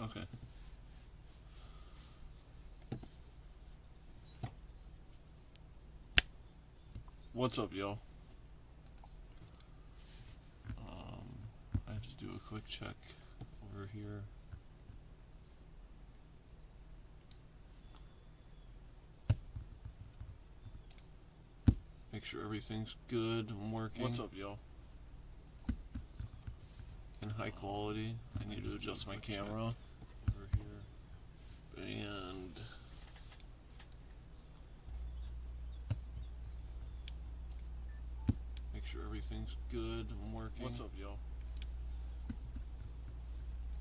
Okay. What's up, yo? I have to do a quick check over here. Make sure everything's good and working. What's up, yo? In high quality. I need to adjust my camera over here. And make sure everything's good and working. What's up, yo?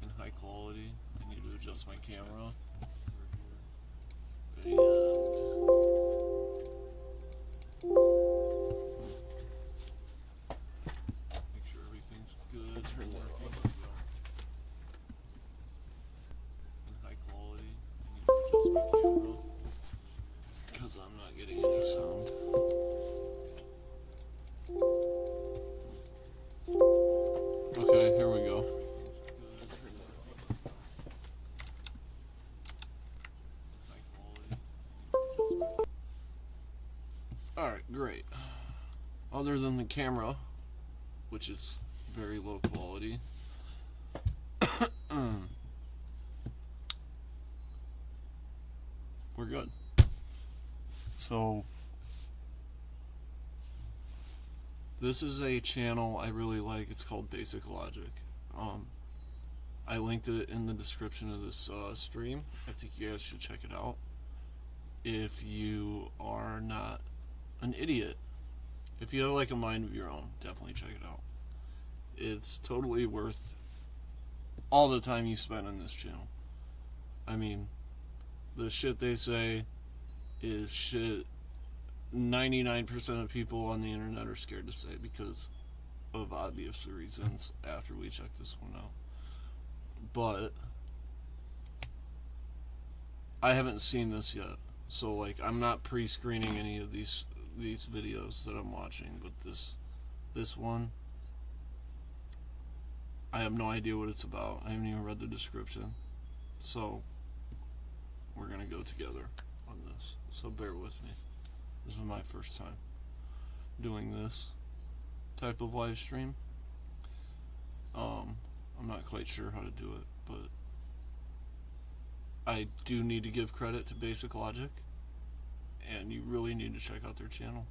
In high quality. I need to adjust my camera over here. And make sure everything's good and working. In high quality. I need to adjust my camera because I'm not getting any sound. Okay, here we go. Alright, great. Other than the camera, which is very low quality, we're good. So, this is a channel I really like. It's called BasicLogic. I linked it in the description of this stream. I think you guys should check it out. If you are not an idiot, if you have like a mind of your own, definitely check it out. It's totally worth all the time you spend on this channel. I mean, the shit they say is shit 99% of people on the internet are scared to say because of obvious reasons after we check this one out. But I haven't seen this yet, so like I'm not pre-screening any of these videos that I'm watching, but this one, I have no idea what it's about. I haven't even read the description, so we're gonna go together on this, so bear with me. This is my first time doing this type of live stream. I'm not quite sure how to do it, but I do need to give credit to BasicLogic, and you really need to check out their channel.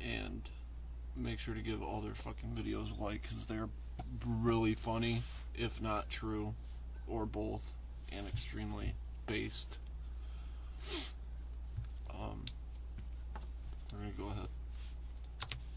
And make sure to give all their fucking videos a like, because they're really funny, if not true, or both, and extremely based. We're gonna go ahead.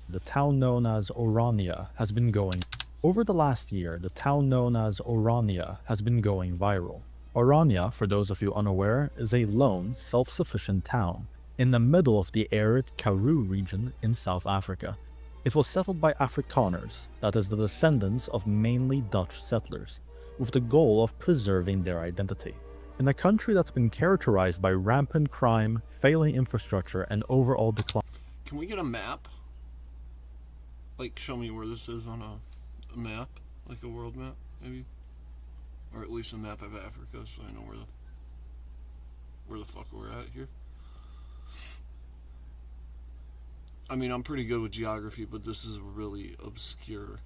The town known as Orania has been going. Over the last year, the town known as Orania has been going viral. Orania, for those of you unaware, is a lone, self-sufficient town in the middle of the arid Karoo region in South Africa. It was settled by Afrikaners, that is the descendants of mainly Dutch settlers, with the goal of preserving their identity. In a country that's been characterized by rampant crime, failing infrastructure, and overall decline. Can we get a map? Like, show me where this is on a map, like a world map, maybe, or at least a map of Africa, so I know where the fuck we're at here. I mean, I'm pretty good with geography, but this is a really obscure,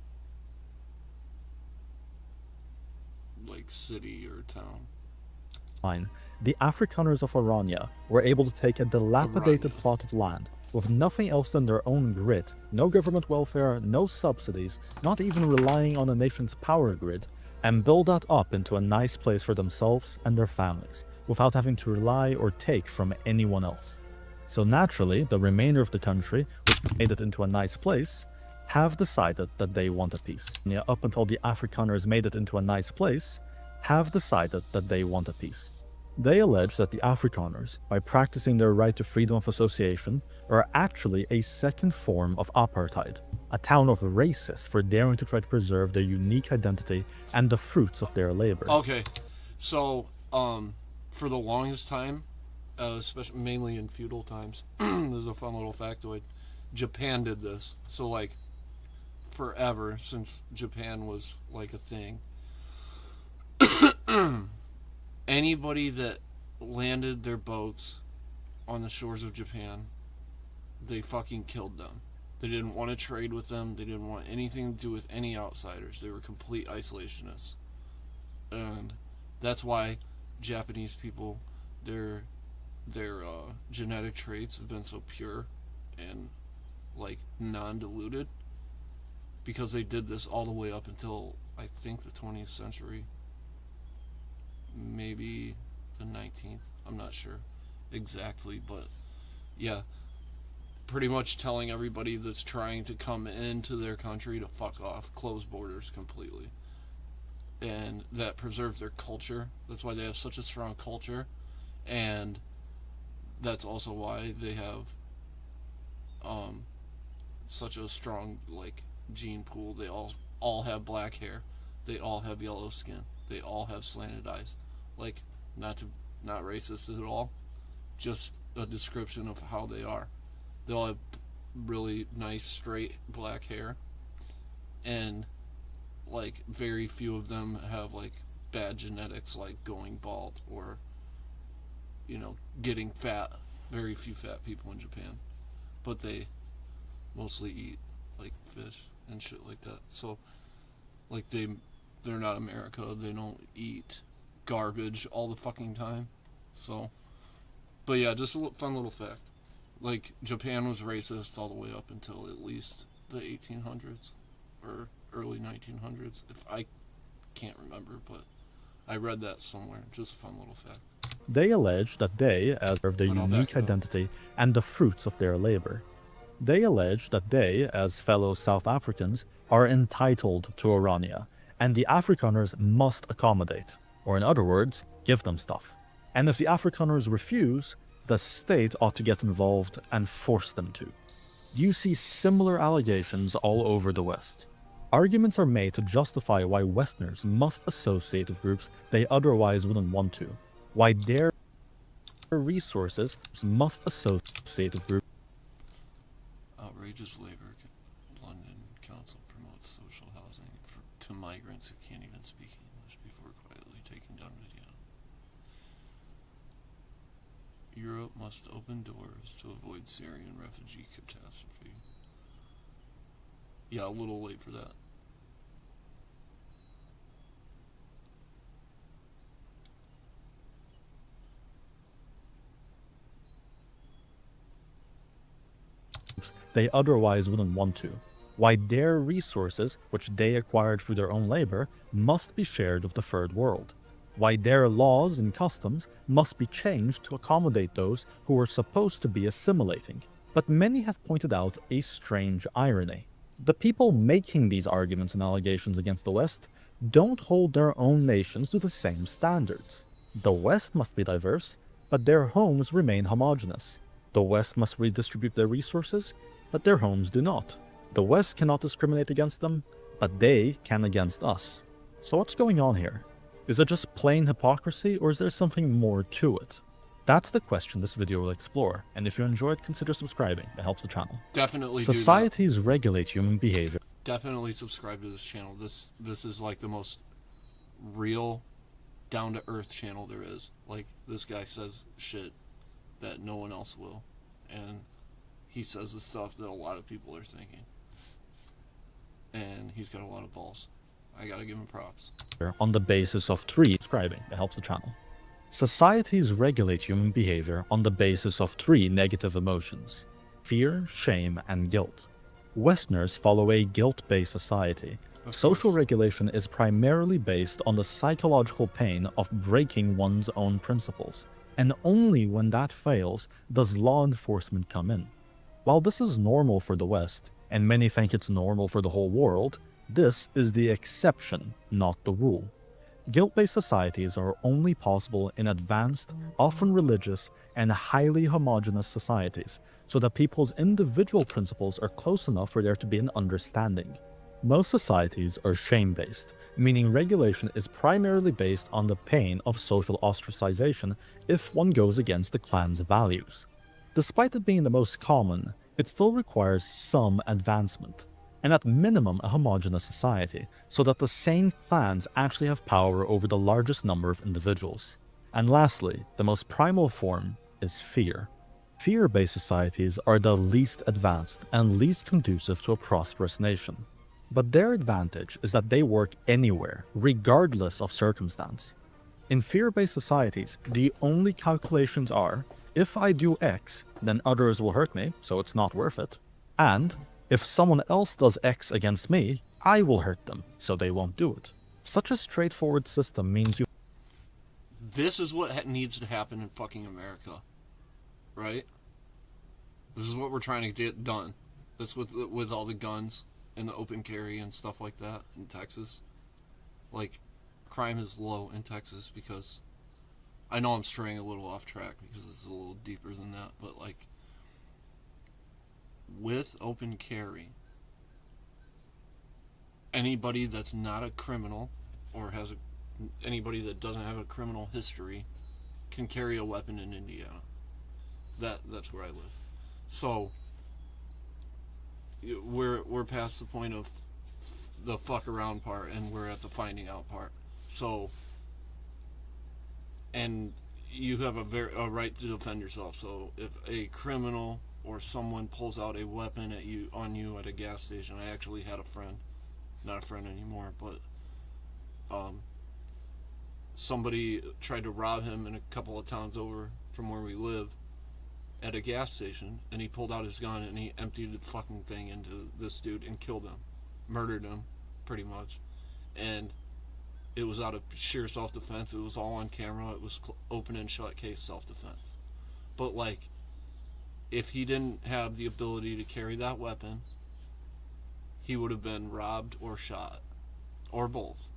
like, city or town. The Afrikaners of Orania were able to take a dilapidated plot of land with nothing else than their own grid, no government welfare, no subsidies, not even relying on a nation's power grid, and build that up into a nice place for themselves and their families, without having to rely or take from anyone else. So naturally, the remainder of the country, which made it into a nice place, have decided that they want a peace. Up until the Afrikaners made it into a nice place, have decided that they want a peace. They allege that the Afrikaners, by practicing their right to freedom of association, are actually a second form of apartheid, a town of racists for daring to try to preserve their unique identity and the fruits of their labor. Okay, so for the longest time, especially mainly in feudal times, this is a fun little factoid, Japan did this. So like forever, since Japan was like a thing, Anybody that landed their boats on the shores of Japan, they fucking killed them. They didn't want to trade with them. They didn't want anything to do with any outsiders. They were complete isolationists. And that's why Japanese people, their genetic traits have been so pure and like non-diluted, because they did this all the way up until I think the 20th century, maybe the 19th. I'm not sure exactly, but yeah, pretty much telling everybody that's trying to come into their country to fuck off, close borders completely. And that preserves their culture. That's why they have such a strong culture, and that's also why they have such a strong like gene pool. They all have black hair. They all have yellow skin. They all have slanted eyes. Like, not racist at all. Just a description of how they are. They all have really nice straight black hair, and like very few of them have like bad genetics, like going bald or getting fat. Very few fat people in Japan, but they mostly eat like fish and shit like that. So like they're not America. They don't eat garbage all the fucking time. So, but yeah, just a fun little fact. Like, Japan was racist all the way up until at least the 1800s or early 1900s. If I can't remember, but I read that somewhere. Just a fun little fact. They allege that they, as of their unique identity and the fruits of their labor. They allege that they, as fellow South Africans, are entitled to Orania, and the Afrikaners must accommodate, or in other words, give them stuff. And if the Afrikaners refuse, the state ought to get involved and force them to. You see similar allegations all over the West. Arguments are made to justify why Westerners must associate with groups they otherwise wouldn't want to, why their resources must associate with groups. Outrageous labor. London Council promotes social housing to migrants who can't even speak English before quietly taking down video. Europe must open doors to avoid Syrian refugee catastrophe. Yeah, a little late for that. They otherwise wouldn't want to, why their resources, which they acquired through their own labor, must be shared with the third world, why their laws and customs must be changed to accommodate those who are supposed to be assimilating. But many have pointed out a strange irony. The people making these arguments and allegations against the West don't hold their own nations to the same standards. The West must be diverse, but their homes remain homogeneous. The West must redistribute their resources, but their homes do not. The West cannot discriminate against them, but they can against us. So what's going on here? Is it just plain hypocrisy, or is there something more to it? That's the question this video will explore, and if you enjoyed, consider subscribing. It helps the channel. Definitely Societies regulate human behavior. Definitely subscribe to this channel. This is like the most real, down-to-earth channel there is. Like, this guy says shit that no one else will, and he says the stuff that a lot of people are thinking, and he's got a lot of balls. I gotta give him props. On the basis of 3, subscribing. It helps the channel. Societies regulate human behavior on the basis of 3 negative emotions: fear, shame, and guilt. Westerners follow a guilt-based society. Social regulation is primarily based on the psychological pain of breaking one's own principles, and only when that fails does law enforcement come in. While this is normal for the West, and many think it's normal for the whole world, this is the exception, not the rule. Guilt-based societies are only possible in advanced, often religious, and highly homogeneous societies, so that people's individual principles are close enough for there to be an understanding. Most societies are shame-based, meaning regulation is primarily based on the pain of social ostracization if one goes against the clan's values. Despite it being the most common, it still requires some advancement. and at minimum a homogeneous society, so that the same clans actually have power over the largest number of individuals. And lastly, the most primal form is fear. Fear-based societies are the least advanced and least conducive to a prosperous nation. But their advantage is that they work anywhere, regardless of circumstance. In fear-based societies, the only calculations are, if I do X, then others will hurt me, so it's not worth it. And, if someone else does X against me, I will hurt them, so they won't do it. Such a straightforward system means you... This is what needs to happen in fucking America. Right? This is what we're trying to get done. That's with all the guns and the open carry and stuff like that in Texas. Like, crime is low in Texas because I know I'm straying a little off track because it's a little deeper than that, but like with open carry, anybody that's not a criminal or anybody that doesn't have a criminal history can carry a weapon in Indiana. That's where I live. So we're past the point of the fuck around part and we're at the finding out part. So, and you have a right to defend yourself. So if a criminal or someone pulls out a weapon on you at a gas station, I actually had a friend, not a friend anymore, but somebody tried to rob him in a couple of towns over from where we live at a gas station, and he pulled out his gun and he emptied the fucking thing into this dude and killed him, murdered him, pretty much, and it was out of sheer self-defense. It was all on camera. It was open and shut case self-defense. But like, if he didn't have the ability to carry that weapon, he would have been robbed or shot, or both.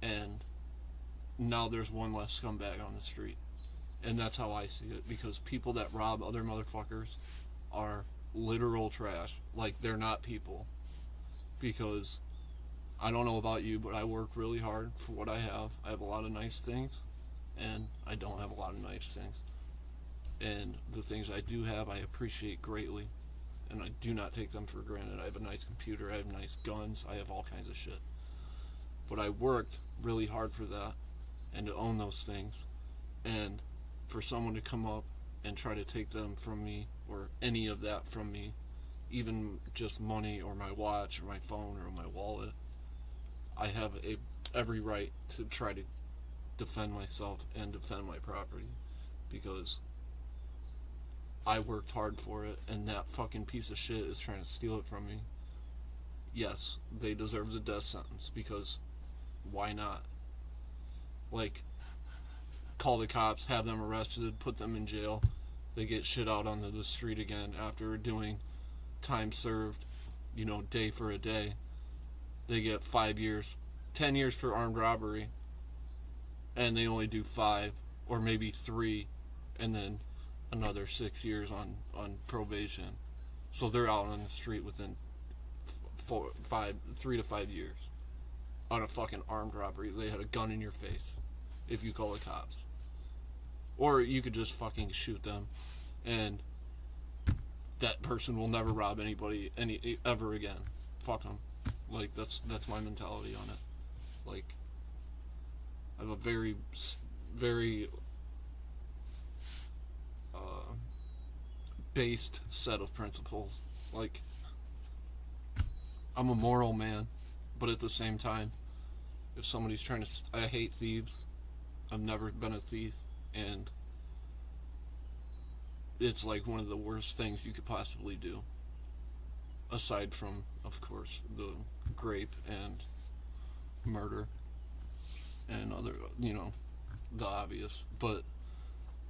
And now there's one less scumbag on the street. And that's how I see it, because people that rob other motherfuckers are literal trash. Like, they're not people. Because I don't know about you, but I work really hard for what I have. I have a lot of nice things, and I don't have a lot of nice things. And the things I do have, I appreciate greatly, and I do not take them for granted. I have a nice computer, I have nice guns, I have all kinds of shit. But I worked really hard for that, and to own those things. And for someone to come up and try to take them from me, or any of that from me, even just money or my watch or my phone or my wallet, I have every right to try to defend myself and defend my property, because I worked hard for it, and that fucking piece of shit is trying to steal it from me. Yes, they deserve the death sentence, because why not? Like, call the cops, have them arrested, put them in jail, they get shit out onto the street again after doing time served, day for a day. They get 5 years, 10 years for armed robbery, and they only do 5 or maybe 3, and then another 6 years on probation. So they're out on the street within 3 to 5 years on a fucking armed robbery. They had a gun in your face if you call the cops. Or you could just fucking shoot them, and that person will never rob anybody ever again. Fuck them. Like, that's my mentality on it. Like, I have a very, very based set of principles. Like, I'm a moral man, but at the same time, if somebody's trying to... I hate thieves. I've never been a thief, and it's like one of the worst things you could possibly do. Aside from, of course, the rape and murder and other, the obvious. But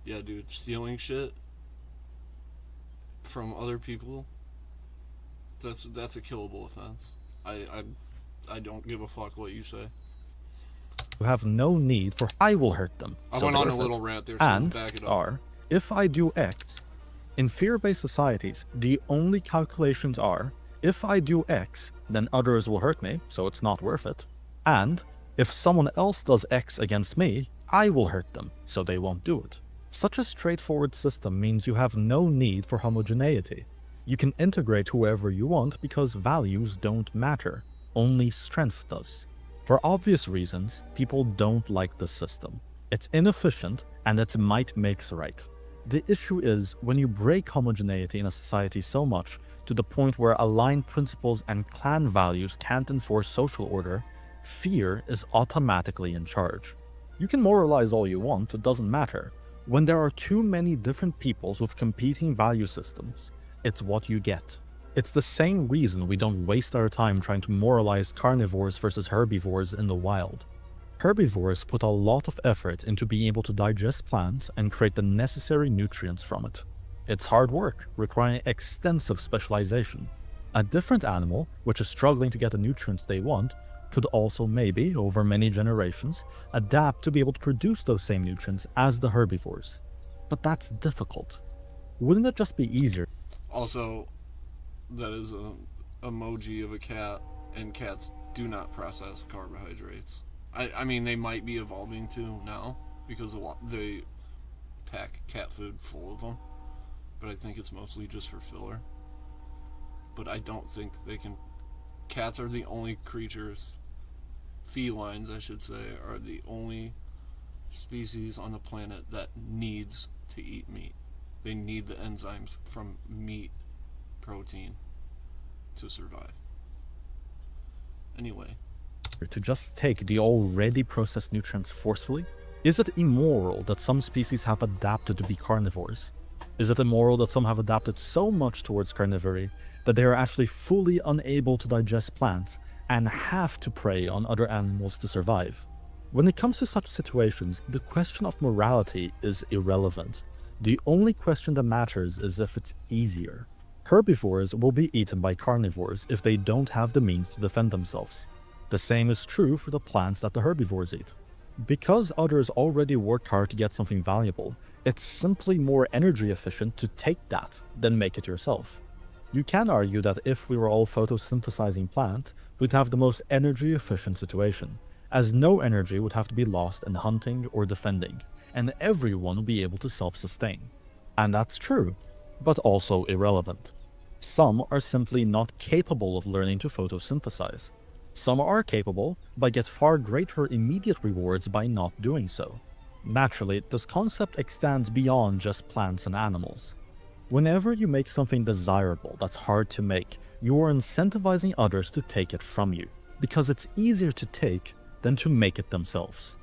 yeah, dude, stealing shit from other people, that's a killable offense. I don't give a fuck what you say. You have no need for I will hurt them. I went on a little rant there, so and back it up. Are, if I do X. In fear-based societies, the only calculations are, if I do X, then others will hurt me, so it's not worth it. And, if someone else does X against me, I will hurt them, so they won't do it. Such a straightforward system means you have no need for homogeneity. You can integrate whoever you want because values don't matter, only strength does. For obvious reasons, people don't like this system. It's inefficient and its might makes right. The issue is when you break homogeneity in a society so much to the point where aligned principles and clan values can't enforce social order, fear is automatically in charge. You can moralize all you want, it doesn't matter. When there are too many different peoples with competing value systems, it's what you get. It's the same reason we don't waste our time trying to moralize carnivores versus herbivores in the wild. Herbivores put a lot of effort into being able to digest plants and create the necessary nutrients from it. It's hard work, requiring extensive specialization. A different animal, which is struggling to get the nutrients they want, could also maybe, over many generations, adapt to be able to produce those same nutrients as the herbivores. But that's difficult. Wouldn't it just be easier? Also, that is an emoji of a cat, and cats do not process carbohydrates. I mean, they might be evolving to now, because they pack cat food full of them, but I think it's mostly just for filler. But I don't think they can. Cats are the only creatures, felines I should say, are the only species on the planet that needs to eat meat. They need the enzymes from meat protein to survive. Anyway. To just take the already processed nutrients forcefully? Is it immoral that some species have adapted to be carnivores? Is it immoral that some have adapted so much towards carnivory that they are actually fully unable to digest plants and have to prey on other animals to survive? When it comes to such situations, the question of morality is irrelevant. The only question that matters is if it's easier. Herbivores will be eaten by carnivores if they don't have the means to defend themselves. The same is true for the plants that the herbivores eat. Because others already worked hard to get something valuable, it's simply more energy efficient to take that than make it yourself. You can argue that if we were all photosynthesizing plants, we'd have the most energy efficient situation, as no energy would have to be lost in hunting or defending, and everyone would be able to self-sustain. And that's true, but also irrelevant. Some are simply not capable of learning to photosynthesize. Some are capable, but get far greater immediate rewards by not doing so. Naturally, this concept extends beyond just plants and animals. Whenever you make something desirable that's hard to make, you are incentivizing others to take it from you, because it's easier to take than to make it themselves.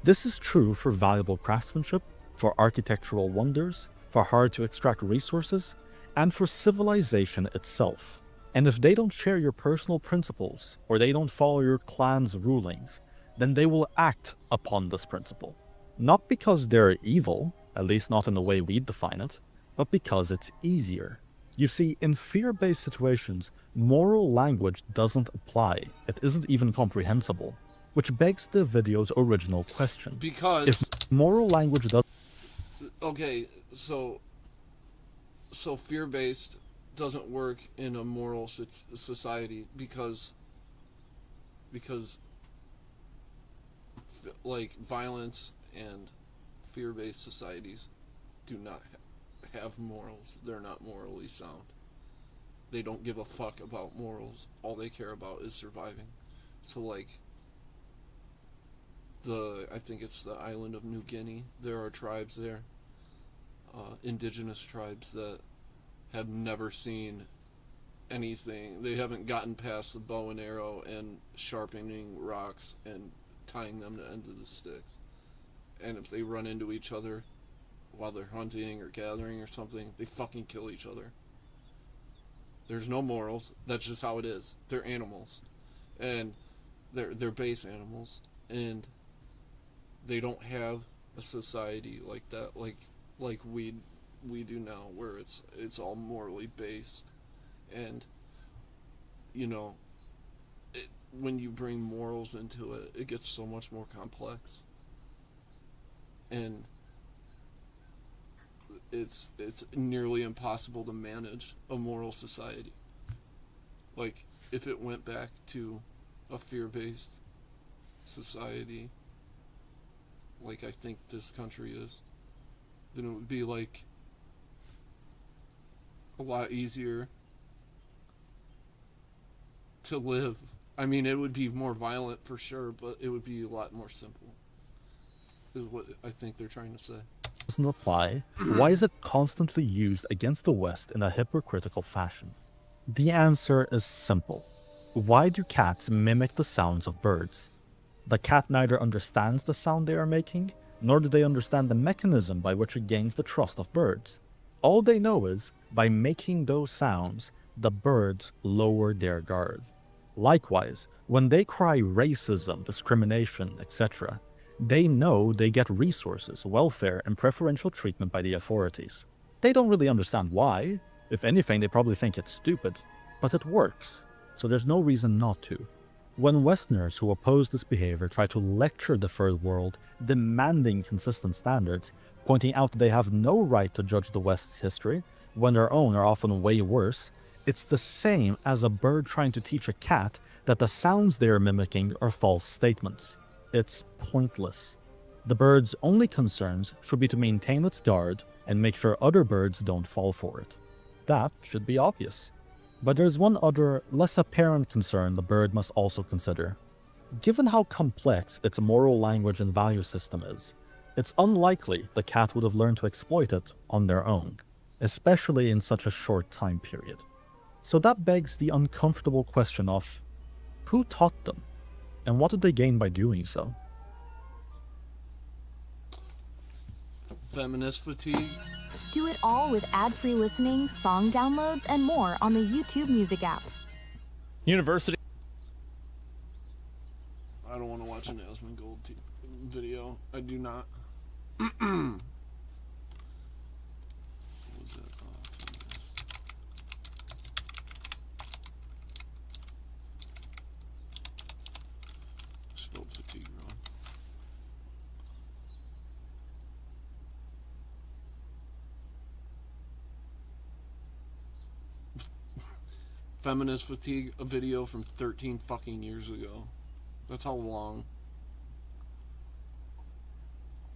This is true for valuable craftsmanship, for architectural wonders, for hard to extract resources, and for civilization itself. And if they don't share your personal principles, or they don't follow your clan's rulings, then they will act upon this principle. Not because they're evil, at least not in the way we define it, but because it's easier. You see, in fear-based situations, moral language doesn't apply. It isn't even comprehensible. Which begs the video's original question. Because... If moral language does... Okay, so fear-based doesn't work in a moral society because like violence and fear-based societies do not have morals. They're not morally sound. They don't give a fuck about morals. All they care about is surviving. So like I think it's the island of New Guinea, there are tribes there, indigenous tribes that have never seen anything. They haven't gotten past the bow and arrow and sharpening rocks and tying them to end of the sticks. And if they run into each other while they're hunting or gathering or something, they fucking kill each other. There's no morals. That's just how it is. They're animals. And they're base animals. And they don't have a society like that, like we do now, where it's all morally based. And you know, when you bring morals into it, it gets so much more complex, and it's nearly impossible to manage a moral society. Like, if it went back to a fear-based society, like I think this country is, then it would be like a lot easier to live. I mean, it would be more violent for sure, but it would be a lot more simple, is what I think they're trying to say. Doesn't apply, why is it constantly used against the West in a hypocritical fashion? The answer is simple. Why do cats mimic the sounds of birds? The cat neither understands the sound they are making, nor do they understand the mechanism by which it gains the trust of birds. All they know is, by making those sounds, the birds lower their guard. Likewise, when they cry racism, discrimination, etc., they know they get resources, welfare, and preferential treatment by the authorities. They don't really understand why. If anything, they probably think it's stupid. But it works, so there's no reason not to. When Westerners who oppose this behavior try to lecture the Third World, demanding consistent standards, pointing out that they have no right to judge the West's history, when their own are often way worse, it's the same as a bird trying to teach a cat that the sounds they are mimicking are false statements. It's pointless. The bird's only concerns should be to maintain its guard and make sure other birds don't fall for it. That should be obvious. But there's one other, less apparent concern the bird must also consider. Given how complex its moral language and value system is, it's unlikely the cat would have learned to exploit it on their own, especially in such a short time period. So that begs the uncomfortable question of, who taught them? And what did they gain by doing so? Feminist fatigue. Do it all with ad-free listening, song downloads, and more on the YouTube Music app. University. I don't want to watch an Asmund Gold video. I do not. What was it? Feminist. Spelled fatigue wrong. Feminist fatigue, a video from 13 fucking years ago. That's how long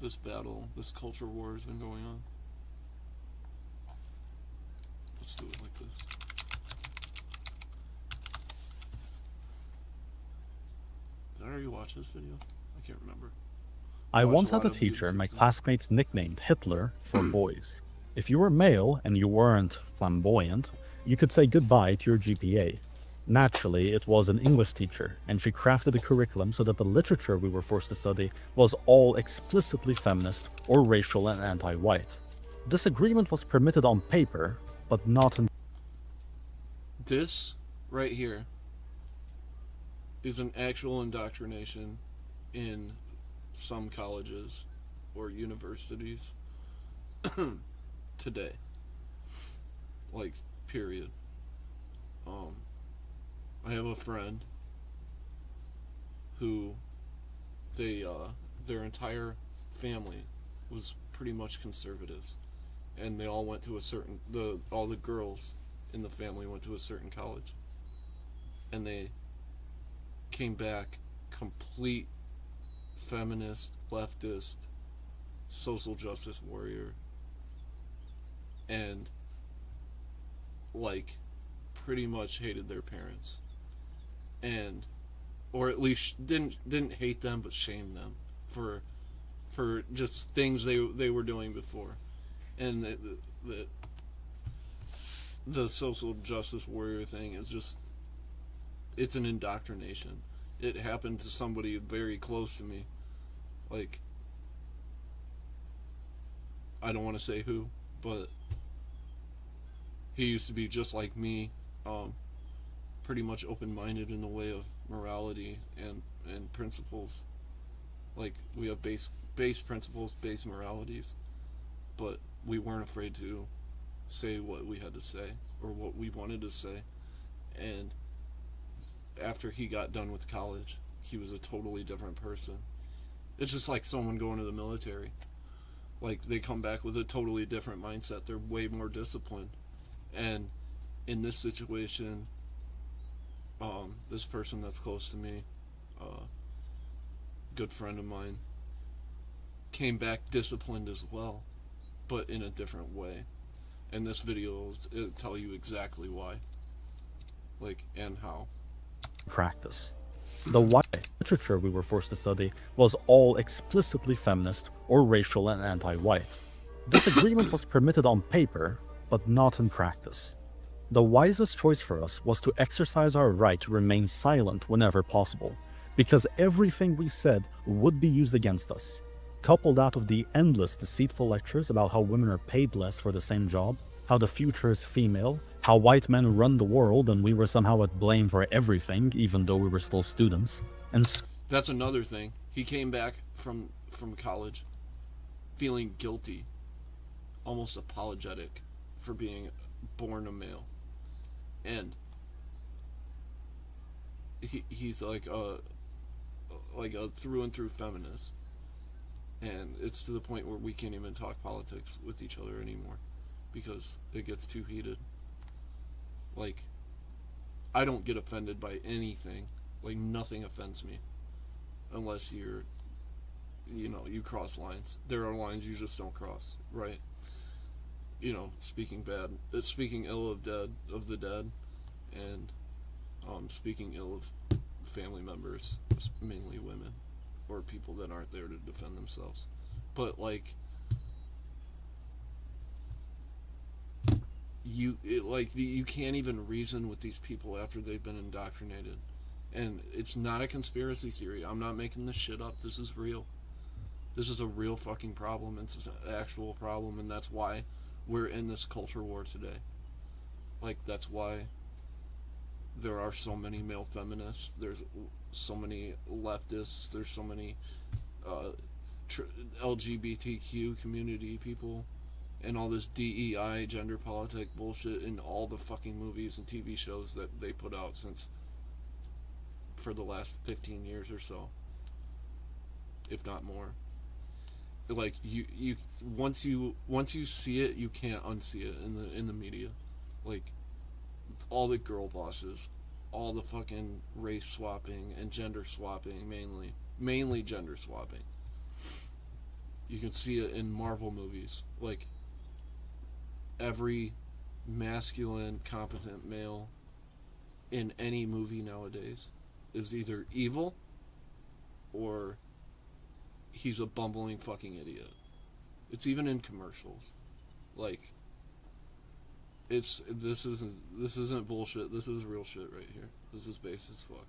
this battle, this culture war has been going on. Let's do it like this. Did I already watch this video? I can't remember. I watch once a had lot a of teacher videos my like that. classmates nicknamed Hitler for boys. If you were male and you weren't flamboyant, you could say goodbye to your GPA. Naturally, it was an English teacher, and she crafted a curriculum so that the literature we were forced to study was all explicitly feminist or racial and anti-white. Disagreement was permitted on paper, but not in... This right here is an actual indoctrination in some colleges or universities today. Like, period. I have a friend who their entire family was pretty much conservatives, and they all went to all the girls in the family went to a certain college, and they came back complete feminist, leftist, social justice warrior, and like pretty much hated their parents, and or at least didn't hate them but shamed them for just things they were doing before. And the social justice warrior thing is just, it's an indoctrination. It happened to somebody very close to me. Like, I don't want to say who, but he used to be just like me, pretty much open-minded in the way of morality and principles. Like, we have base principles, base moralities, but we weren't afraid to say what we had to say or what we wanted to say. And after he got done with college, he was a totally different person. It's just like someone going to the military. Like, they come back with a totally different mindset. They're way more disciplined. And in this situation, this person that's close to me, good friend of mine, came back disciplined as well, but in a different way. And this video will tell you exactly why. Like, and how. Practice. The white literature we were forced to study was all explicitly feminist or racial and anti-white. This agreement was permitted on paper, but not in practice. The wisest choice for us was to exercise our right to remain silent whenever possible, because everything we said would be used against us. Couple that with the endless deceitful lectures about how women are paid less for the same job, how the future is female, how white men run the world and we were somehow at blame for everything even though we were still students, and that's another thing. He came back from college feeling guilty, almost apologetic for being born a male. And he's like a through and through feminist. And it's to the point where we can't even talk politics with each other anymore because it gets too heated. Like, I don't get offended by anything. Like, nothing offends me unless you cross lines. There are lines you just don't cross, right? Speaking ill of the dead, and speaking ill of family members, mainly women, or people that aren't there to defend themselves. But like, you can't even reason with these people after they've been indoctrinated. And it's not a conspiracy theory. I'm not making this shit up. This is real. This is a real fucking problem. It's an actual problem, and that's why we're in this culture war today. Like, that's why there are so many male feminists. There's so many leftists. There's so many LGBTQ community people, and all this DEI, gender politic bullshit in all the fucking movies and TV shows that they put out for the last 15 years or so, if not more. Like, you once you see it, you can't unsee it in the media. Like, it's all the girl bosses, all the fucking race swapping and gender swapping, mainly gender swapping. You can see it in Marvel movies. Like, every masculine, competent male in any movie nowadays is either evil or he's a bumbling fucking idiot. It's even in commercials. Like, this isn't bullshit. This is real shit right here. This is base as fuck.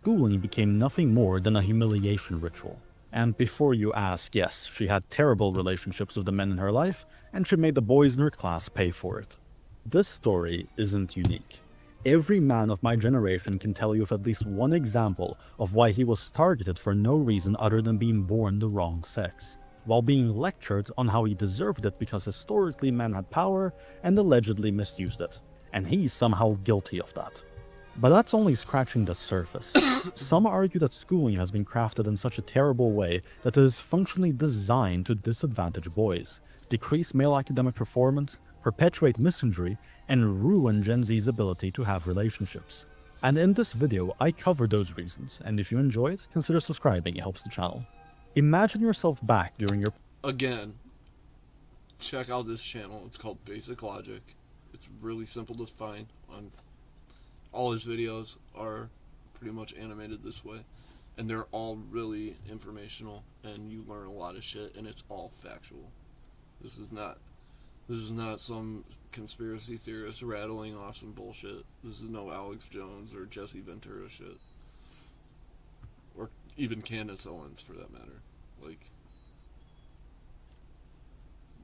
schooling became nothing more than a humiliation ritual. And before you ask, yes, she had terrible relationships with the men in her life, and she made the boys in her class pay for it. This story isn't unique. Every man of my generation can tell you of at least one example of why he was targeted for no reason other than being born the wrong sex, while being lectured on how he deserved it because historically men had power and allegedly misused it, and he's somehow guilty of that. But that's only scratching the surface. Some argue that schooling has been crafted in such a terrible way that it is functionally designed to disadvantage boys, decrease male academic performance, perpetuate misandry, and ruin Gen Z's ability to have relationships. And in this video, I cover those reasons, and if you enjoy it, consider subscribing, it helps the channel. Imagine yourself back during your... Again, check out this channel, it's called BasicLogic. It's really simple to find. All his videos are pretty much animated this way, and they're all really informational, and you learn a lot of shit, and it's all factual. This is not some conspiracy theorist rattling off some bullshit. This is no Alex Jones or Jesse Ventura shit. Or even Candace Owens, for that matter. Like,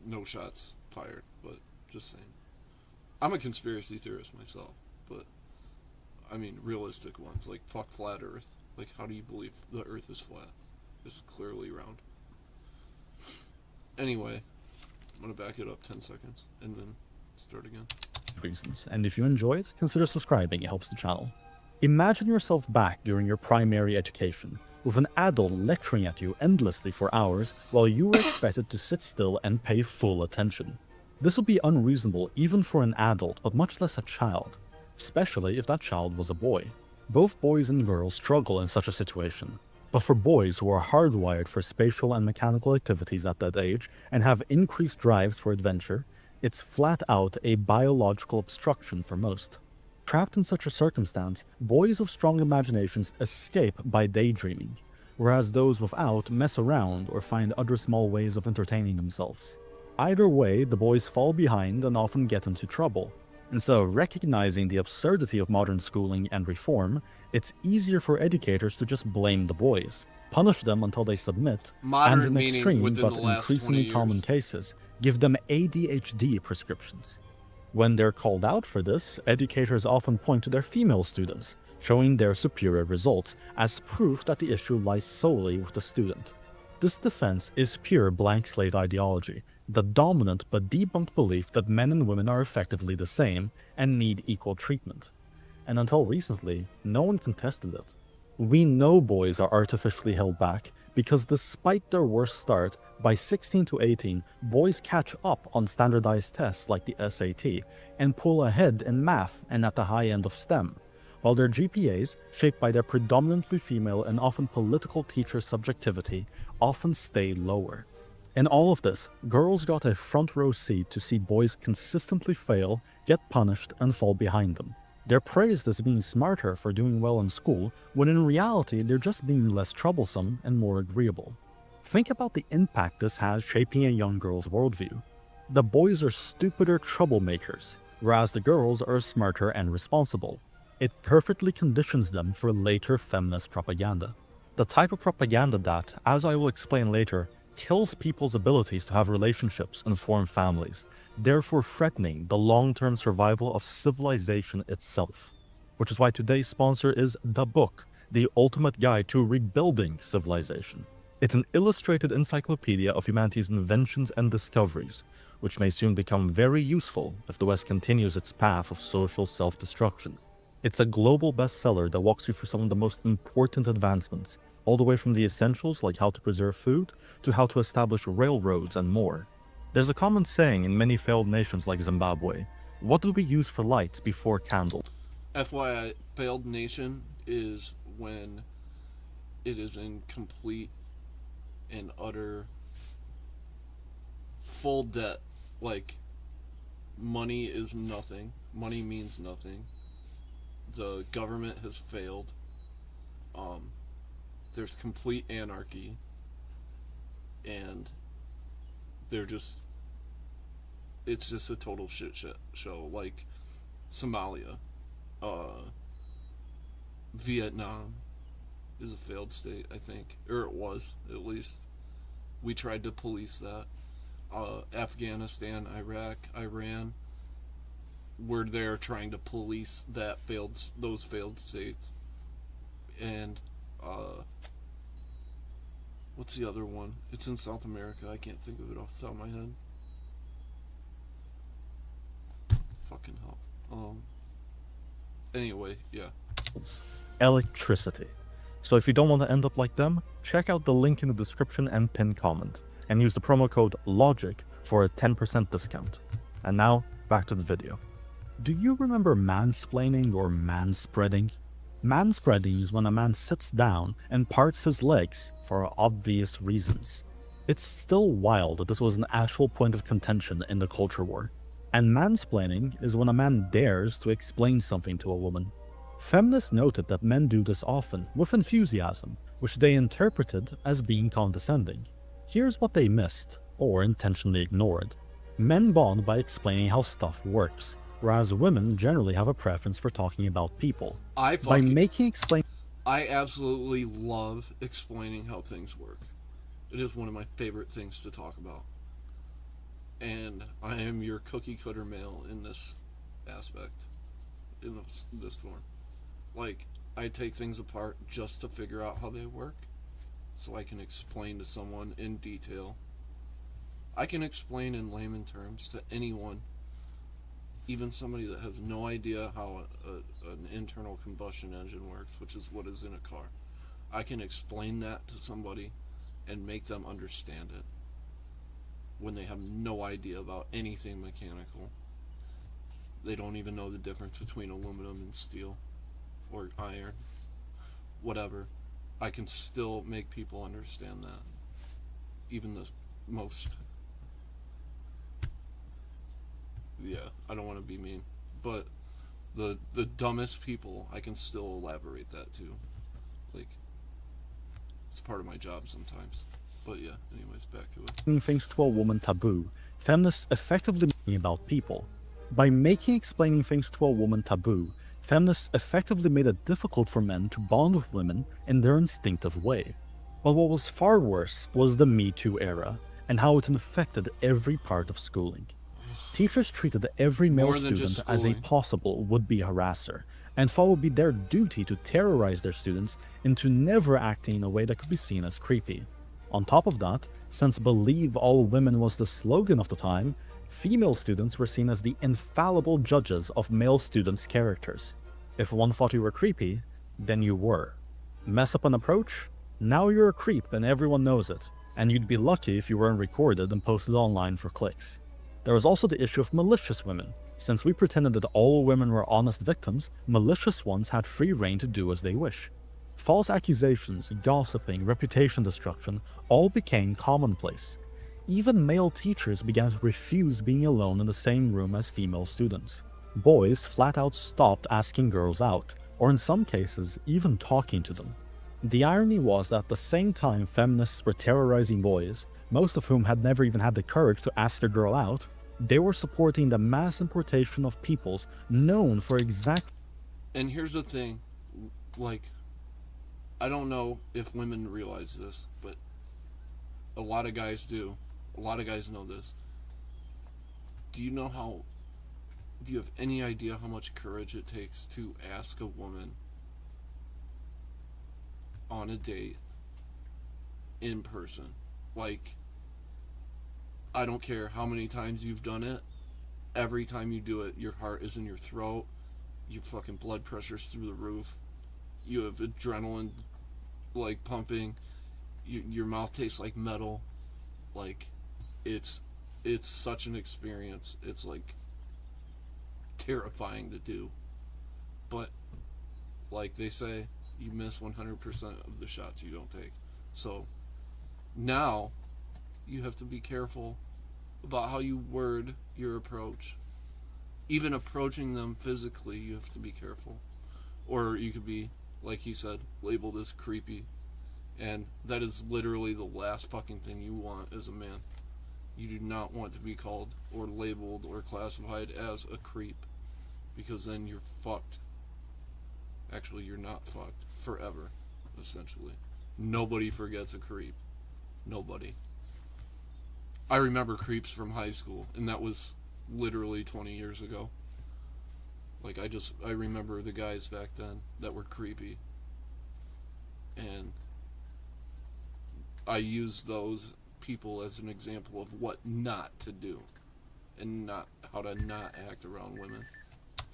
no shots fired, but just saying. I'm a conspiracy theorist myself, but, I mean, realistic ones, like, fuck flat earth. Like, how do you believe the earth is flat? It's clearly round. Anyway, I'm gonna back it up 10 seconds, and then start again. Reasons, and if you enjoy it, consider subscribing, it helps the channel. Imagine yourself back during your primary education, with an adult lecturing at you endlessly for hours while you were expected to sit still and pay full attention. This would be unreasonable even for an adult, but much less a child, especially if that child was a boy. Both boys and girls struggle in such a situation. But for boys who are hardwired for spatial and mechanical activities at that age and have increased drives for adventure, It's flat out a biological obstruction for most. Trapped in such a circumstance, boys of strong imaginations escape by daydreaming, whereas those without mess around or find other small ways of entertaining themselves. Either way, the boys fall behind and often get into trouble. Instead of recognizing the absurdity of modern schooling and reform, it's easier for educators to just blame the boys, punish them until they submit, Modern and in meaning extreme within but the last 20 increasingly years. common cases, give them ADHD prescriptions. When they're called out for this, educators often point to their female students, showing their superior results as proof that the issue lies solely with the student. This defense is pure blank slate ideology, the dominant but debunked belief that men and women are effectively the same and need equal treatment. And until recently, no one contested it. We know boys are artificially held back because despite their worst start, by 16 to 18, boys catch up on standardized tests like the SAT and pull ahead in math and at the high end of STEM, while their GPAs, shaped by their predominantly female and often political teacher subjectivity, often stay lower. In all of this, girls got a front row seat to see boys consistently fail, get punished, and fall behind them. They're praised as being smarter for doing well in school, when in reality they're just being less troublesome and more agreeable. Think about the impact this has shaping a young girl's worldview. The boys are stupider troublemakers, whereas the girls are smarter and responsible. It perfectly conditions them for later feminist propaganda. The type of propaganda that, as I will explain later, kills people's abilities to have relationships and form families, therefore threatening the long-term survival of civilization itself. Which is why today's sponsor is The Book, the ultimate guide to rebuilding civilization. It's an illustrated encyclopedia of humanity's inventions and discoveries, which may soon become very useful if the West continues its path of social self-destruction. It's a global bestseller that walks you through some of the most important advancements, all the way from the essentials like how to preserve food to how to establish railroads and more. There's a common saying in many failed nations like Zimbabwe: what do we use for lights before candles? FYI, failed nation is when it is in complete and utter full debt. Like, money is nothing. Money means nothing. The government has failed. There's complete anarchy. And it's just a total shit show. Like Somalia, Vietnam is a failed state, I think, or it was, at least. We tried to police that. Afghanistan, Iraq, Iran, we're there trying to police those failed states. And what's the other one? It's in South America. I can't think of it off the top of my head. Fucking hell. Anyway, yeah. Electricity. So if you don't want to end up like them, check out the link in the description and pinned comment, and use the promo code LOGIC for a 10% discount. And now, back to the video. Do you remember mansplaining or manspreading? Manspreading is when a man sits down and parts his legs for obvious reasons. It's still wild that this was an actual point of contention in the culture war. And mansplaining is when a man dares to explain something to a woman. Feminists noted that men do this often, with enthusiasm, which they interpreted as being condescending. Here's what they missed, or intentionally ignored. Men bond by explaining how stuff works, whereas women generally have a preference for talking about people. I absolutely love explaining how things work. It is one of my favorite things to talk about. And I am your cookie cutter male in this aspect, in this form. Like, I take things apart just to figure out how they work, so I can explain to someone in detail. I can explain in layman terms to anyone, even somebody that has no idea how an internal combustion engine works, which is what is in a car. I can explain that to somebody and make them understand it when they have no idea about anything mechanical. They don't even know the difference between aluminum and steel or iron, whatever. I can still make people understand that, even the most yeah, I don't want to be mean, but the dumbest people, I can still elaborate that too. Like, it's part of my job sometimes. But yeah, anyways, back to it. Making things to a woman taboo, feminists effectively made about people. By making explaining things to a woman taboo, feminists effectively made it difficult for men to bond with women in their instinctive way. But what was far worse was the Me Too era, and how it infected every part of schooling. Teachers treated every male More than student just as a schooling. possible would-be harasser, and thought it would be their duty to terrorize their students into never acting in a way that could be seen as creepy. On top of that, since "Believe all women" was the slogan of the time, female students were seen as the infallible judges of male students' characters. If one thought you were creepy, then you were. Mess up an approach? Now you're a creep and everyone knows it, and you'd be lucky if you weren't recorded and posted online for clicks. There was also the issue of malicious women. Since we pretended that all women were honest victims, malicious ones had free rein to do as they wish. False accusations, gossiping, reputation destruction all became commonplace. Even male teachers began to refuse being alone in the same room as female students. Boys flat out stopped asking girls out, or in some cases, even talking to them. The irony was that at the same time feminists were terrorizing boys, most of whom had never even had the courage to ask their girl out, they were supporting the mass importation of peoples known for exact. And here's the thing, like, I don't know if women realize this, but a lot of guys do. A lot of guys know this. Do you have any idea how much courage it takes to ask a woman on a date in person? Like, I don't care how many times you've done it. Every time you do it, your heart is in your throat. Your fucking blood pressure's through the roof. You have adrenaline, like, pumping. Your mouth tastes like metal. Like, it's such an experience. It's, like, terrifying to do. But, like they say, you miss 100% of the shots you don't take. So, now, you have to be careful about how you word your approach. Even approaching them physically, you have to be careful. Or you could be, like he said, labeled as creepy. And that is literally the last fucking thing you want as a man. You do not want to be called or labeled or classified as a creep, because then you're fucked. Actually, you're not fucked. Forever, essentially. Nobody forgets a creep. Nobody. I remember creeps from high school, and that was literally 20 years ago. Like, I remember the guys back then that were creepy. And I use those people as an example of what not to do, and not how to not act around women.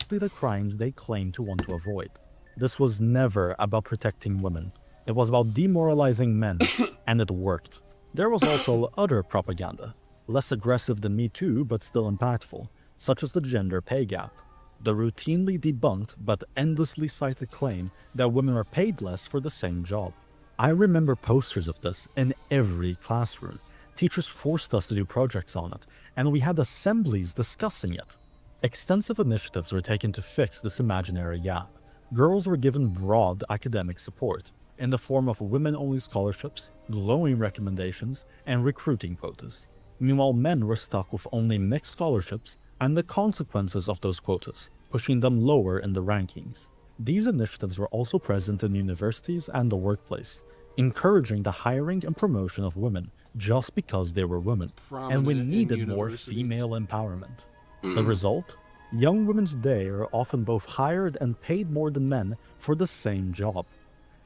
The crimes they claimed to want to avoid. This was never about protecting women. It was about demoralizing men, and it worked. There was also other propaganda, less aggressive than Me Too but still impactful, such as the gender pay gap. The routinely debunked but endlessly cited claim that women are paid less for the same job. I remember posters of this in every classroom. Teachers forced us to do projects on it, and we had assemblies discussing it. Extensive initiatives were taken to fix this imaginary gap. Girls were given broad academic support in the form of women-only scholarships, glowing recommendations, and recruiting quotas. Meanwhile, men were stuck with only mixed scholarships and the consequences of those quotas, pushing them lower in the rankings. These initiatives were also present in universities and the workplace, encouraging the hiring and promotion of women just because they were women, and we Prominent in needed more universities. female empowerment. The result? Young women today are often both hired and paid more than men for the same job.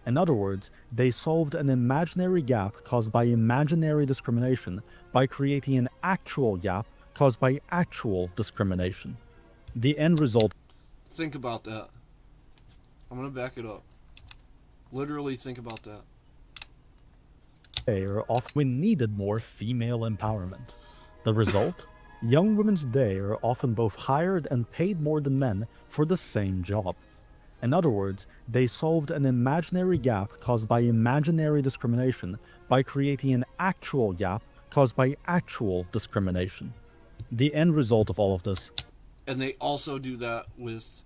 In other words, they solved an imaginary gap caused by imaginary discrimination by creating an actual gap caused by actual discrimination. The end result. Think about that. I'm gonna back it up. Literally think about that. We needed more female empowerment. The result? Young women today are often both hired and paid more than men for the same job. In other words, they solved an imaginary gap caused by imaginary discrimination by creating an actual gap caused by actual discrimination. The end result of all of this And they also do that with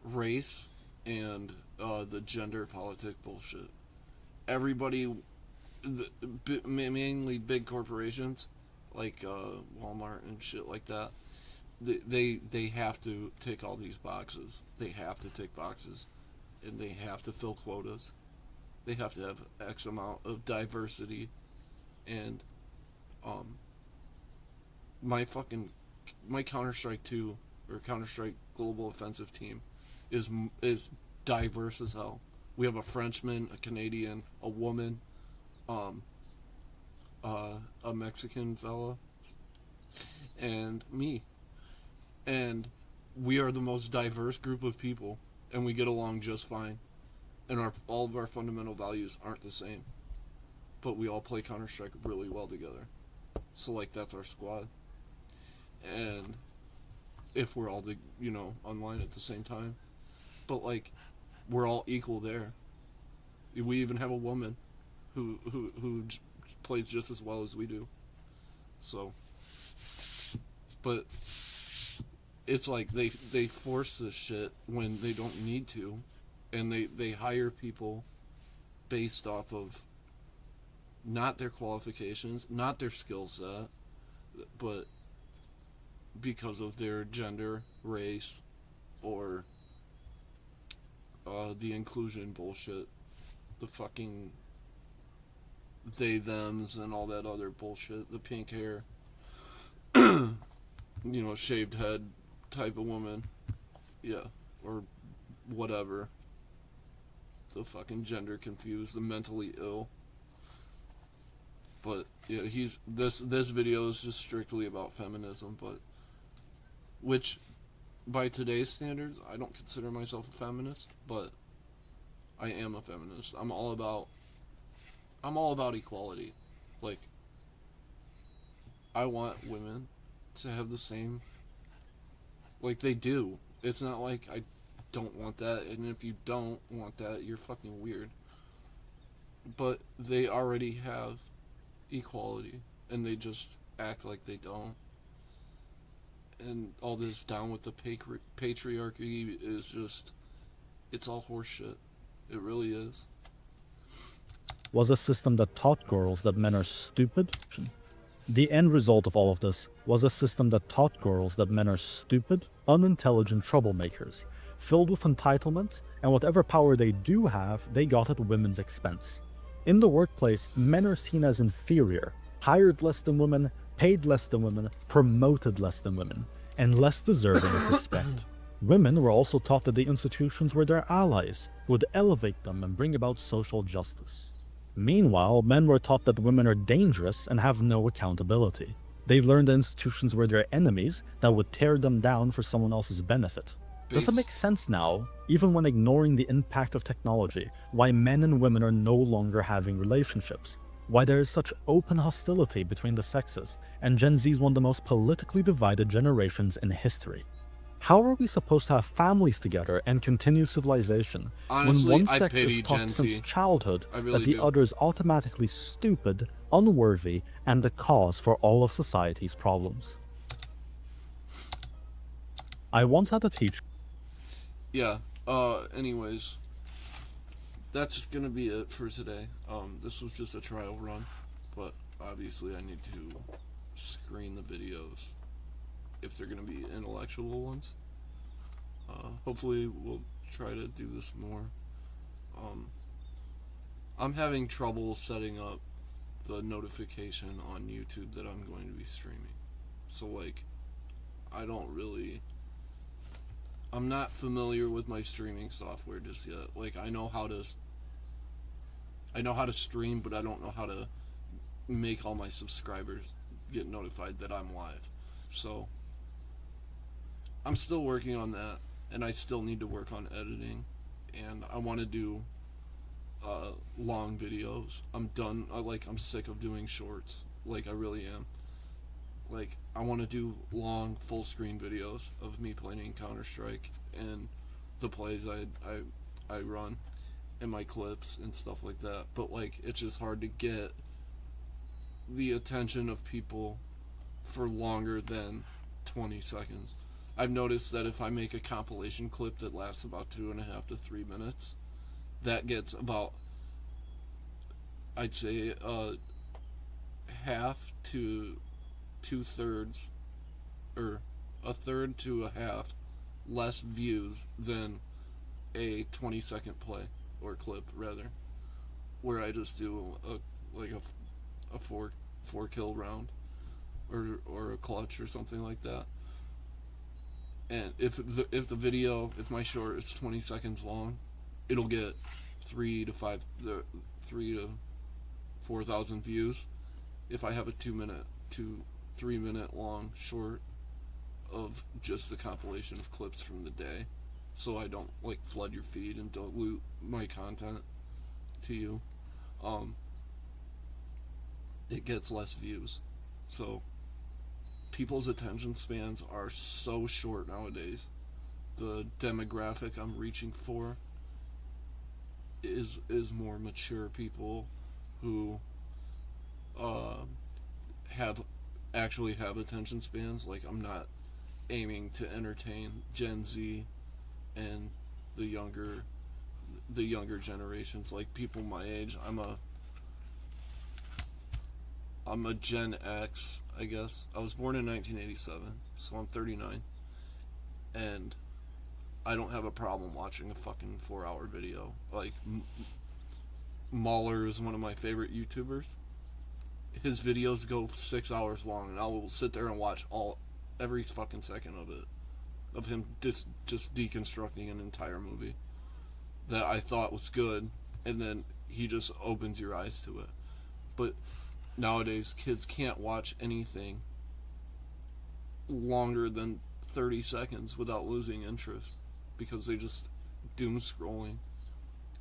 race and the gender politic bullshit. Everybody, mainly big corporations like Walmart and shit like that, they have to tick all these boxes. They have to tick boxes, and they have to fill quotas. They have to have X amount of diversity, and my Counter-Strike 2 or Counter-Strike Global Offensive team is diverse as hell. We have a Frenchman, a Canadian, a woman, a Mexican fella, and me. And we are the most diverse group of people, and we get along just fine. And all of our fundamental values aren't the same, but we all play Counter-Strike really well together. So, like, that's our squad. And if we're all, online at the same time. But, like, we're all equal there. We even have a woman who plays just as well as we do. So, but it's like they force this shit when they don't need to, and they hire people based off of not their qualifications, not their skill set, but because of their gender, race, or the inclusion bullshit, the fucking they thems and all that other bullshit, the pink hair, shaved head type of woman, yeah, or whatever, the fucking gender confused, the mentally ill. But yeah, this video is just strictly about feminism, but which by today's standards I don't consider myself a feminist, but I am a feminist. I'm all about equality. Like, I want women to have the same, like they do. It's not like I don't want that, and if you don't want that, you're fucking weird. But they already have equality, and they just act like they don't. And all this down with the patriarchy is just, it's all horseshit. It really is. Was a system that taught girls that men are stupid. The end result of all of this was a system that taught girls that men are stupid, unintelligent troublemakers, filled with entitlement, and whatever power they do have, they got at women's expense. In the workplace, men are seen as inferior, hired less than women, paid less than women, promoted less than women, and less deserving of respect. Women were also taught that the institutions were their allies, who would elevate them and bring about social justice. Meanwhile, men were taught that women are dangerous and have no accountability. They learned that institutions were their enemies that would tear them down for someone else's benefit. Does it make sense now, even when ignoring the impact of technology, why men and women are no longer having relationships? Why there is such open hostility between the sexes, and Gen Z is one of the most politically divided generations in history? How are we supposed to have families together and continue civilization Honestly, when one I sex pity is taught Gen since Z. childhood I really that the do. other is automatically stupid, unworthy, and the cause for all of society's problems? I once had a teacher. Yeah, anyways, that's just gonna be it for today. This was just a trial run, but obviously I need to screen the videos if they're gonna be intellectual ones. Hopefully we'll try to do this more. I'm having trouble setting up the notification on YouTube that I'm going to be streaming. So, like, I'm not familiar with my streaming software just yet. Like, I know how to stream, but I don't know how to make all my subscribers get notified that I'm live. So, I'm still working on that, and I still need to work on editing, and I want to do long videos. I'm sick of doing shorts. Like, I really am. Like, I want to do long, full screen videos of me playing Counter-Strike and the plays I run and my clips and stuff like that. But, like, it's just hard to get the attention of people for longer than 20 seconds. I've noticed that if I make a compilation clip that lasts about 2.5 to 3 minutes, that gets about, I'd say, half to 2/3, or a third to a half less views than a 20-second play, or clip rather, where I just do a four kill round, or a clutch or something like that. And if my short is 20 seconds long, it'll get 3 to 4,000 views. If I have a 3 minute long short of just the compilation of clips from the day, so I don't like flood your feed and dilute my content to you, it gets less views. So people's attention spans are so short nowadays. The demographic I'm reaching for is more mature people who have attention spans. Like, I'm not aiming to entertain Gen Z and the younger generations, like people my age. I'm a Gen X, I guess. I was born in 1987, so I'm 39, and I don't have a problem watching a fucking 4-hour video. Like, Mahler is one of my favorite YouTubers. His videos go 6 hours long, and I will sit there and watch every fucking second of it, of him just deconstructing an entire movie that I thought was good, and then he just opens your eyes to it. But nowadays, kids can't watch anything longer than 30 seconds without losing interest, because they just doom scrolling.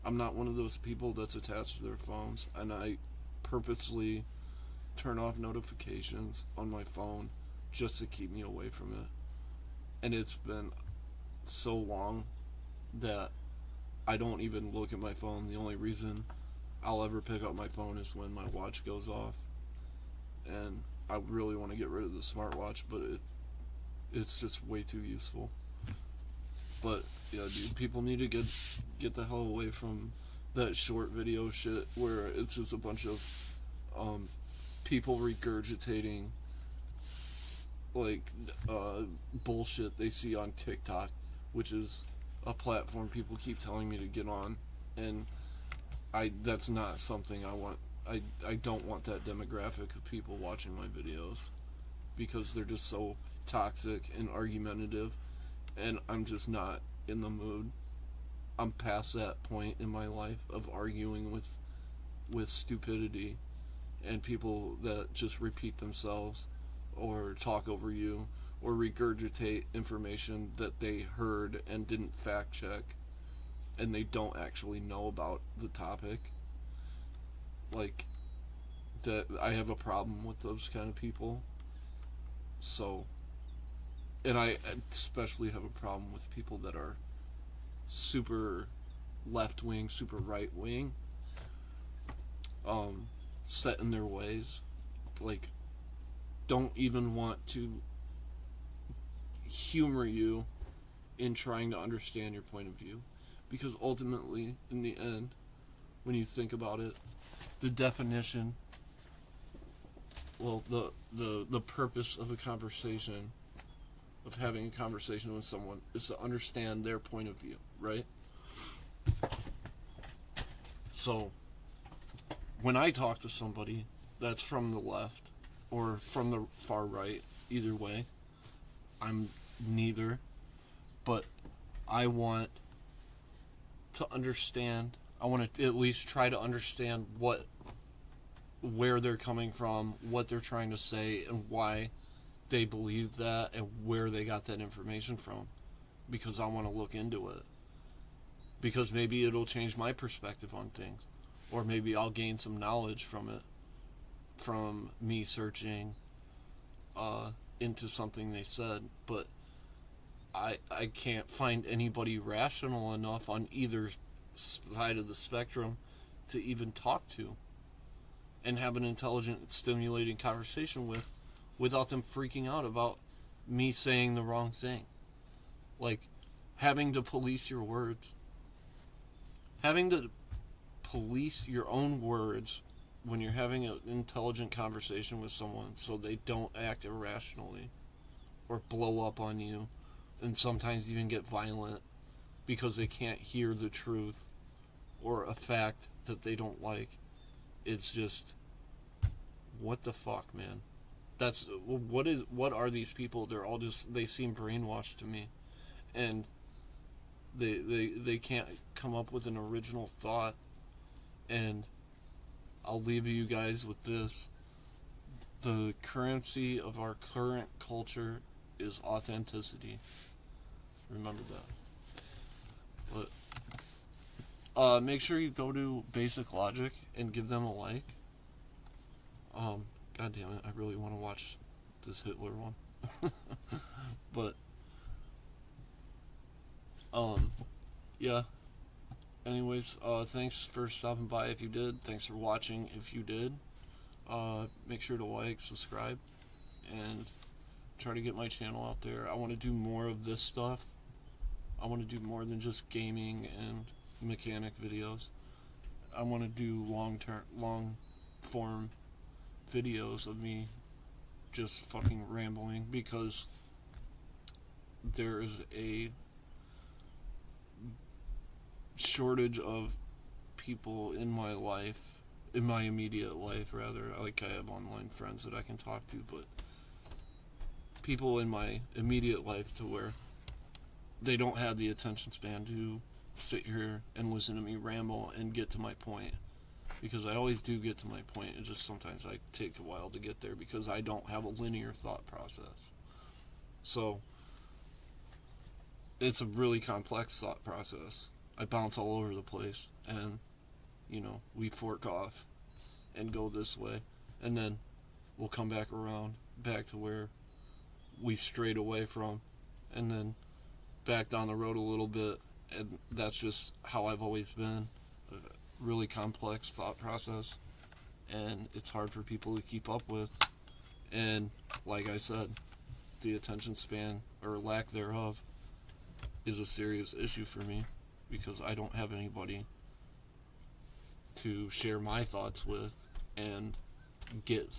I'm not one of those people that's attached to their phones, and I purposely turn off notifications on my phone just to keep me away from it. And it's been so long that I don't even look at my phone. The only reason I'll ever pick up my phone is when my watch goes off, and I really want to get rid of the smartwatch, but it's just way too useful. But yeah, dude, people need to get the hell away from that short video shit where it's just a bunch of people regurgitating like bullshit they see on TikTok, which is a platform people keep telling me to get on, and that's not something I want. I don't want that demographic of people watching my videos, because they're just so toxic and argumentative, and I'm just not in the mood. I'm past that point in my life of arguing with stupidity and people that just repeat themselves or talk over you or regurgitate information that they heard and didn't fact check, and they don't actually know about the topic. Like, that, I have a problem with those kind of people. So, and I especially have a problem with people that are super left-wing, super right-wing, set in their ways. Like, don't even want to humor you in trying to understand your point of view, because ultimately, in the end, when you think about it, the definition, well, the purpose of a conversation, of having a conversation with someone, is to understand their point of view, right? So, when I talk to somebody that's from the left or from the far right, either way, I'm neither, but I want to understand, I want to at least try to understand where they're coming from, what they're trying to say, and why they believe that, and where they got that information from, because I want to look into it, because maybe it'll change my perspective on things, or maybe I'll gain some knowledge from it, from me searching into something they said. But I can't find anybody rational enough on either side of the spectrum to even talk to and have an intelligent, stimulating conversation with, without them freaking out about me saying the wrong thing. Like, having to police your words. Having to police your own words when you're having an intelligent conversation with someone so they don't act irrationally or blow up on you and sometimes even get violent because they can't hear the truth or a fact that they don't like. It's just, what the fuck, man? That's what are these people? They're all just, they seem brainwashed to me, and they can't come up with an original thought. And I'll leave you guys with this: the currency of our current culture is authenticity. Remember that. But make sure you go to BasicLogic and give them a like. God damn it, I really want to watch this Hitler one. But yeah. Anyways, thanks for stopping by if you did. Thanks for watching if you did. Make sure to like, subscribe, and try to get my channel out there. I want to do more of this stuff. I want to do more than just gaming and mechanic videos. I want to do long form videos of me just fucking rambling, because there is a shortage of people in my life, in my immediate life rather. Like, I have online friends that I can talk to, but people in my immediate life to where they don't have the attention span to sit here and listen to me ramble and get to my point, because I always do get to my point. It just sometimes I take a while to get there because I don't have a linear thought process. So it's a really complex thought process. I bounce all over the place, and we fork off and go this way, and then we'll come back around back to where we strayed away from, and then back down the road a little bit. And that's just how I've always been. A really complex thought process, and it's hard for people to keep up with. And like I said, the attention span, or lack thereof, is a serious issue for me, because I don't have anybody to share my thoughts with and get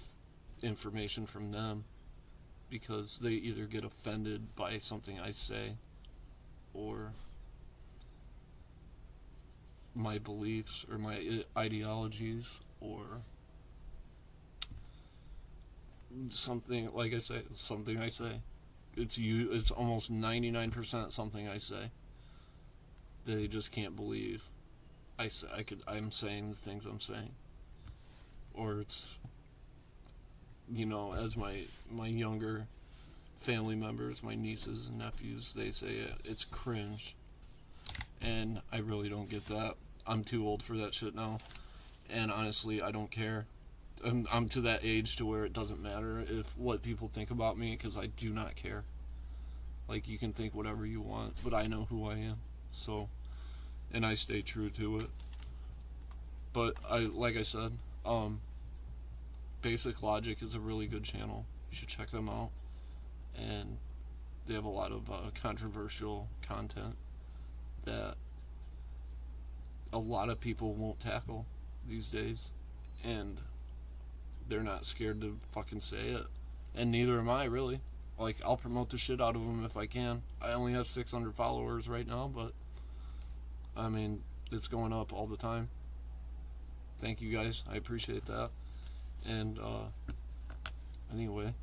information from them, because they either get offended by something I say, or my beliefs, or my ideologies, or something, like I say, something I say. It's almost 99% something I say. They just can't believe I'm saying the things I'm saying. Or it's, as my younger family members, my nieces and nephews, they say it's cringe. And I really don't get that. I'm too old for that shit now. And honestly, I don't care. I'm to that age to where it doesn't matter what people think about me, because I do not care. Like, you can think whatever you want, but I know who I am. So, and I stay true to it. But like I said, BasicLogic is a really good channel. You should check them out. And they have a lot of controversial content that a lot of people won't tackle these days, and they're not scared to fucking say it, and neither am I, really. Like, I'll promote the shit out of them if I can. I only have 600 followers right now, but I mean, it's going up all the time. Thank you guys, I appreciate that. And anyway,